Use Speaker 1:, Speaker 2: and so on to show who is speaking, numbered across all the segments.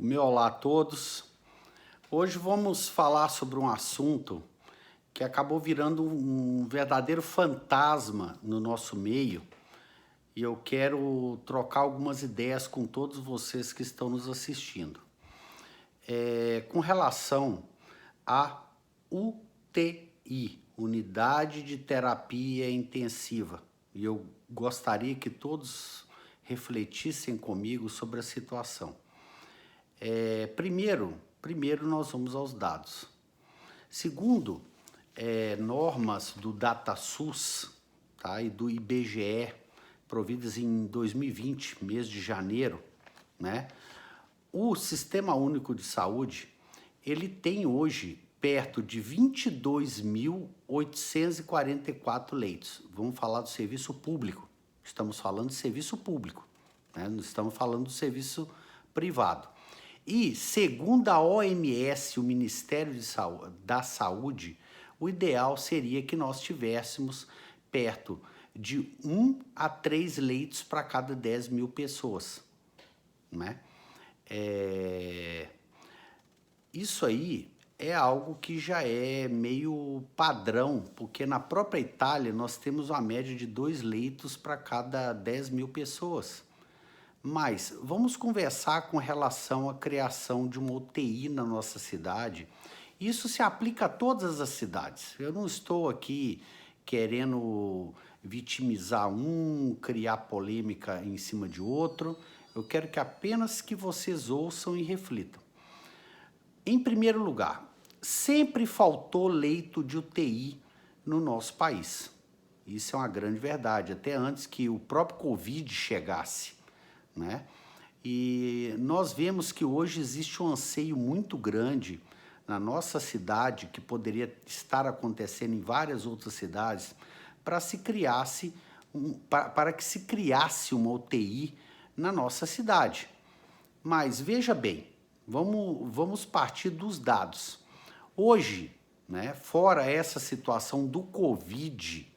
Speaker 1: O meu olá a todos. Hoje vamos falar sobre um assunto que acabou virando um verdadeiro fantasma no nosso meio e eu quero trocar algumas ideias com todos vocês que estão nos assistindo. Com relação à UTI, Unidade de Terapia Intensiva, e eu gostaria que todos refletissem comigo sobre a situação. Primeiro nós vamos aos dados. Segundo, normas do DataSUS, tá, e do IBGE, providas em 2020, mês de janeiro, né? O Sistema Único de Saúde, ele tem hoje perto de 22.844 leitos. Vamos falar do serviço público. Estamos falando de serviço público, né? Não estamos falando do serviço privado. E, segundo a OMS, o Ministério da Saúde, o ideal seria que nós tivéssemos perto de 1 a 3 leitos para cada 10 mil pessoas, né? Isso aí é algo que já é meio padrão, porque na própria Itália nós temos uma média de 2 leitos para cada 10 mil pessoas. Mas vamos conversar com relação à criação de uma UTI na nossa cidade. Isso se aplica a todas as cidades. Eu não estou aqui querendo vitimizar um, criar polêmica em cima de outro. Eu quero que apenas que vocês ouçam e reflitam. Em primeiro lugar, sempre faltou leito de UTI no nosso país. Isso é uma grande verdade, até antes que o próprio Covid chegasse, né? E nós vemos que hoje existe um anseio muito grande na nossa cidade, que poderia estar acontecendo em várias outras cidades, para que se criasse uma UTI na nossa cidade. Mas veja bem, vamos partir dos dados. Hoje, né, fora essa situação do Covid,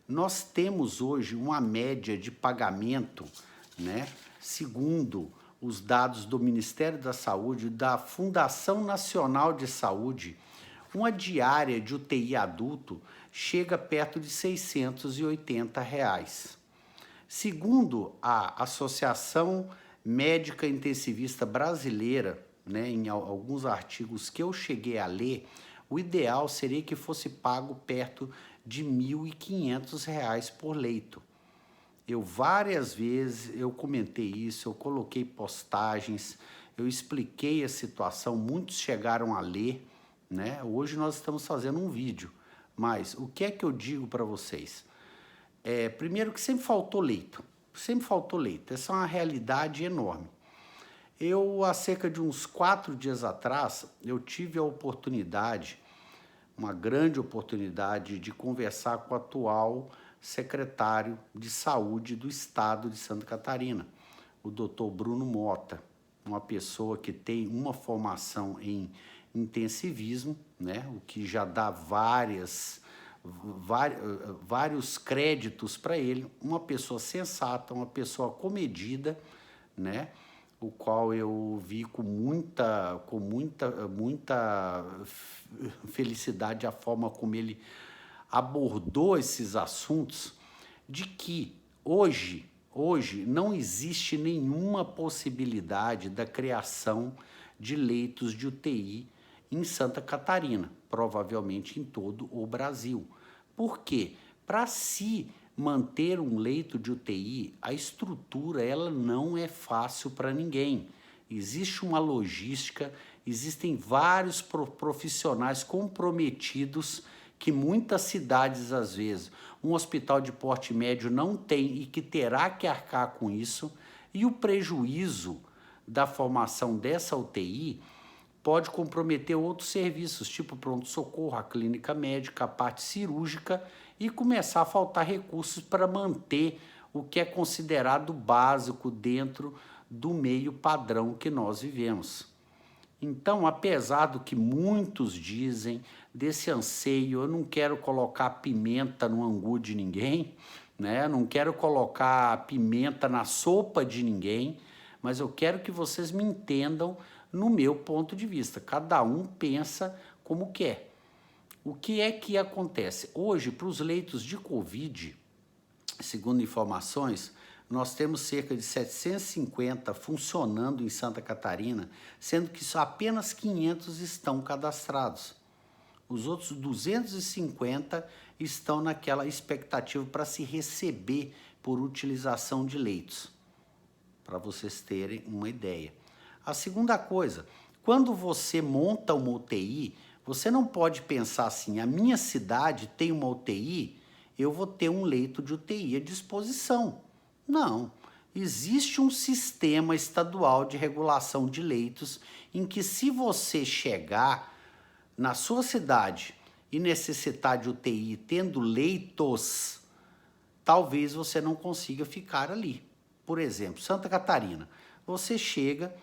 Speaker 1: nós temos hoje uma média de pagamento, né, segundo os dados do Ministério da Saúde, da Fundação Nacional de Saúde, uma diária de UTI adulto chega perto de R$680. Segundo a Associação Médica Intensivista Brasileira, né, em alguns artigos que eu cheguei a ler, o ideal seria que fosse pago perto de R$1.500 por leito. Várias vezes eu comentei isso, eu coloquei postagens, eu expliquei a situação, muitos chegaram a ler, né? Hoje nós estamos fazendo um vídeo, mas o que é que eu digo para vocês? Primeiro que sempre faltou leito, essa é uma realidade enorme. Há cerca de uns 4 dias atrás, eu tive a oportunidade, uma grande oportunidade de conversar com o atual secretário de Saúde do Estado de Santa Catarina, o Dr. Bruno Mota, uma pessoa que tem uma formação em intensivismo, né, o que já dá vários créditos para ele, uma pessoa sensata, uma pessoa comedida, né, o qual eu vi com muita felicidade a forma como ele abordou esses assuntos, de que hoje não existe nenhuma possibilidade da criação de leitos de UTI em Santa Catarina, provavelmente em todo o Brasil. Por quê? Para se manter um leito de UTI, a estrutura ela não é fácil para ninguém. Existe uma logística, existem vários profissionais comprometidos que muitas cidades, às vezes, um hospital de porte médio não tem e que terá que arcar com isso, e o prejuízo da formação dessa UTI pode comprometer outros serviços, tipo pronto-socorro, a clínica médica, a parte cirúrgica, e começar a faltar recursos para manter o que é considerado básico dentro do meio padrão que nós vivemos. Então, apesar do que muitos dizem, desse anseio, eu não quero colocar pimenta no angu de ninguém, né? Não quero colocar pimenta na sopa de ninguém, mas eu quero que vocês me entendam no meu ponto de vista. Cada um pensa como quer. O que é que acontece? Hoje, para os leitos de Covid, segundo informações, nós temos cerca de 750 funcionando em Santa Catarina, sendo que só apenas 500 estão cadastrados. Os outros 250 estão naquela expectativa para se receber por utilização de leitos, para vocês terem uma ideia. A segunda coisa, quando você monta uma UTI, você não pode pensar assim, a minha cidade tem uma UTI, eu vou ter um leito de UTI à disposição. Não, existe um sistema estadual de regulação de leitos em que se você chegar na sua cidade e necessitar de UTI tendo leitos, talvez você não consiga ficar ali. Por exemplo, Santa Catarina, você chega,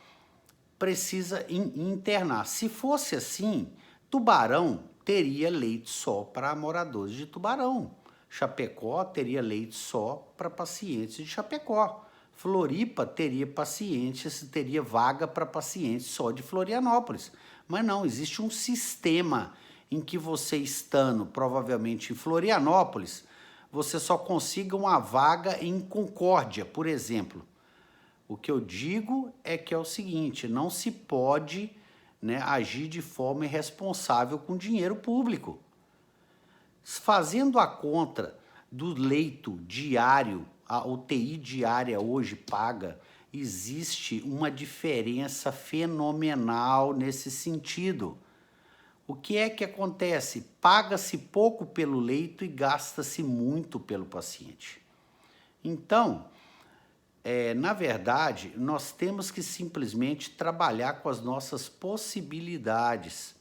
Speaker 1: precisa internar. Se fosse assim, Tubarão teria leito só para moradores de Tubarão. Chapecó teria leito só para pacientes de Chapecó. Floripa teria vaga para pacientes só de Florianópolis. Mas não, existe um sistema em que você estando provavelmente em Florianópolis, você só consiga uma vaga em Concórdia, por exemplo. O que eu digo é que é o seguinte, não se pode, né, agir de forma irresponsável com dinheiro público. Fazendo a conta do leito diário, a UTI diária hoje paga, existe uma diferença fenomenal nesse sentido. O que é que acontece? Paga-se pouco pelo leito e gasta-se muito pelo paciente. Então, na verdade, nós temos que simplesmente trabalhar com as nossas possibilidades.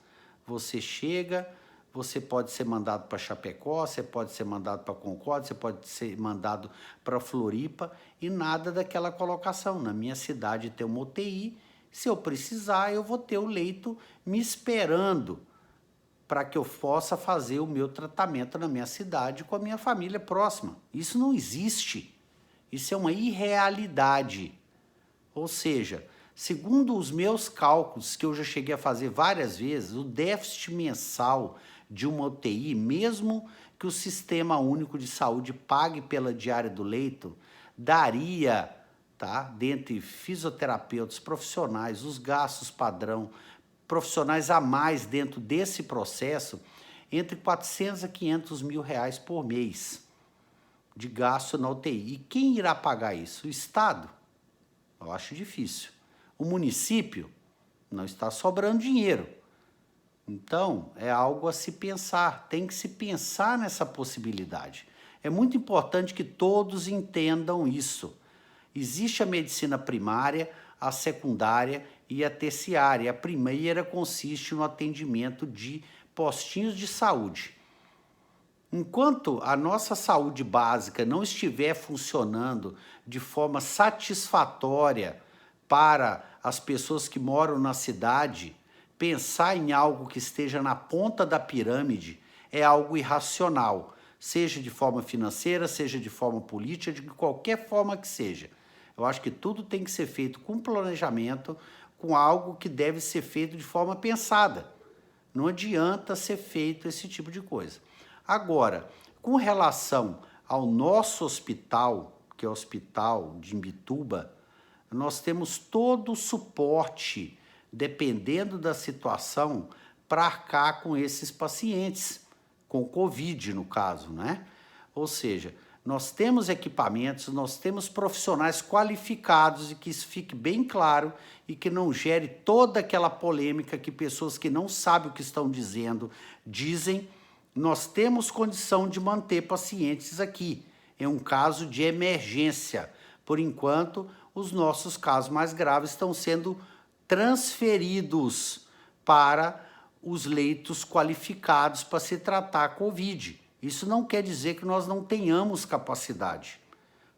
Speaker 1: Você chega, você pode ser mandado para Chapecó, você pode ser mandado para Concórdia, você pode ser mandado para Floripa e nada daquela colocação. Na minha cidade tem uma UTI, se eu precisar, eu vou ter o leito me esperando para que eu possa fazer o meu tratamento na minha cidade com a minha família próxima. Isso não existe. Isso é uma irrealidade. Ou seja, segundo os meus cálculos, que eu já cheguei a fazer várias vezes, o déficit mensal de uma UTI, mesmo que o Sistema Único de Saúde pague pela diária do leito, daria, tá, dentre fisioterapeutas, profissionais, os gastos padrão, profissionais a mais dentro desse processo, entre 400 a 500 mil reais por mês de gasto na UTI. E quem irá pagar isso? O Estado? Eu acho difícil. O município? Não está sobrando dinheiro. Então, é algo a se pensar. Tem que se pensar nessa possibilidade. É muito importante que todos entendam isso. Existe a medicina primária, a secundária e a terciária. A primeira consiste no atendimento de postinhos de saúde. Enquanto a nossa saúde básica não estiver funcionando de forma satisfatória para as pessoas que moram na cidade, pensar em algo que esteja na ponta da pirâmide é algo irracional, seja de forma financeira, seja de forma política, de qualquer forma que seja. Eu acho que tudo tem que ser feito com planejamento, com algo que deve ser feito de forma pensada. Não adianta ser feito esse tipo de coisa. Agora, com relação ao nosso hospital, que é o Hospital de Imbituba, nós temos todo o suporte, dependendo da situação, para arcar com esses pacientes, com Covid no caso, né? Ou seja, nós temos equipamentos, nós temos profissionais qualificados e que isso fique bem claro e que não gere toda aquela polêmica que pessoas que não sabem o que estão dizendo, dizem. Nós temos condição de manter pacientes aqui. É um caso de emergência. Por enquanto, os nossos casos mais graves estão sendo transferidos para os leitos qualificados para se tratar a Covid. Isso não quer dizer que nós não tenhamos capacidade,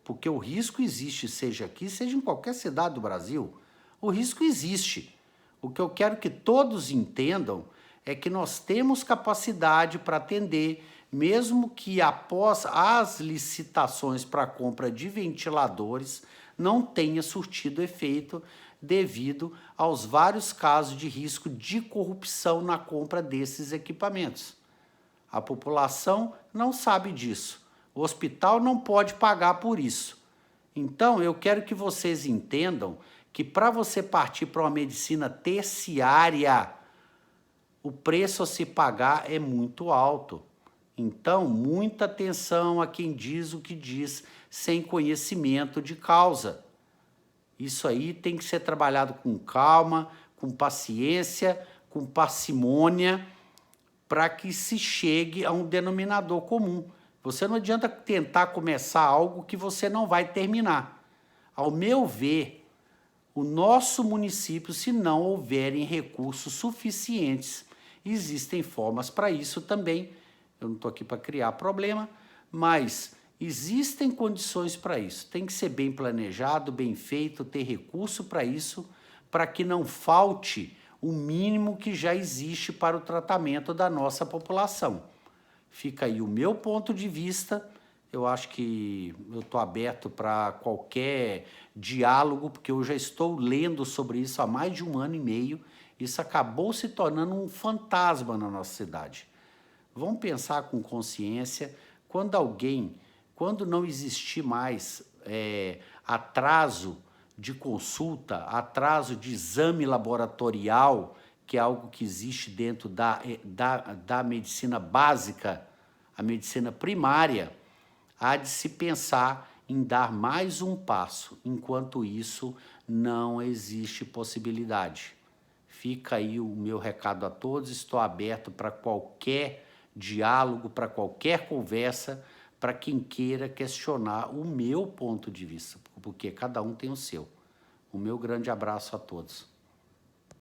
Speaker 1: porque o risco existe, seja aqui, seja em qualquer cidade do Brasil. O risco existe. O que eu quero que todos entendam é que nós temos capacidade para atender mesmo que após as licitações para a compra de ventiladores não tenha surtido efeito devido aos vários casos de risco de corrupção na compra desses equipamentos. A população não sabe disso. O hospital não pode pagar por isso. Então, eu quero que vocês entendam que para você partir para uma medicina terciária, o preço a se pagar é muito alto. Então, muita atenção a quem diz o que diz sem conhecimento de causa. Isso aí tem que ser trabalhado com calma, com paciência, com parcimônia, para que se chegue a um denominador comum. Você não adianta tentar começar algo que você não vai terminar. Ao meu ver, o nosso município, se não houverem recursos suficientes, existem formas para isso também. Eu não estou aqui para criar problema, mas existem condições para isso. Tem que ser bem planejado, bem feito, ter recurso para isso, para que não falte o mínimo que já existe para o tratamento da nossa população. Fica aí o meu ponto de vista. Eu acho que eu estou aberto para qualquer diálogo, porque eu já estou lendo sobre isso há mais de 1 ano e meio. Isso acabou se tornando um fantasma na nossa cidade. Vamos pensar com consciência, quando não existir mais atraso de consulta, atraso de exame laboratorial, que é algo que existe dentro da medicina básica, a medicina primária, há de se pensar em dar mais um passo. Enquanto isso, não existe possibilidade. Fica aí o meu recado a todos, estou aberto para qualquer diálogo, para qualquer conversa, para quem queira questionar o meu ponto de vista, porque cada um tem o seu. O meu grande abraço a todos.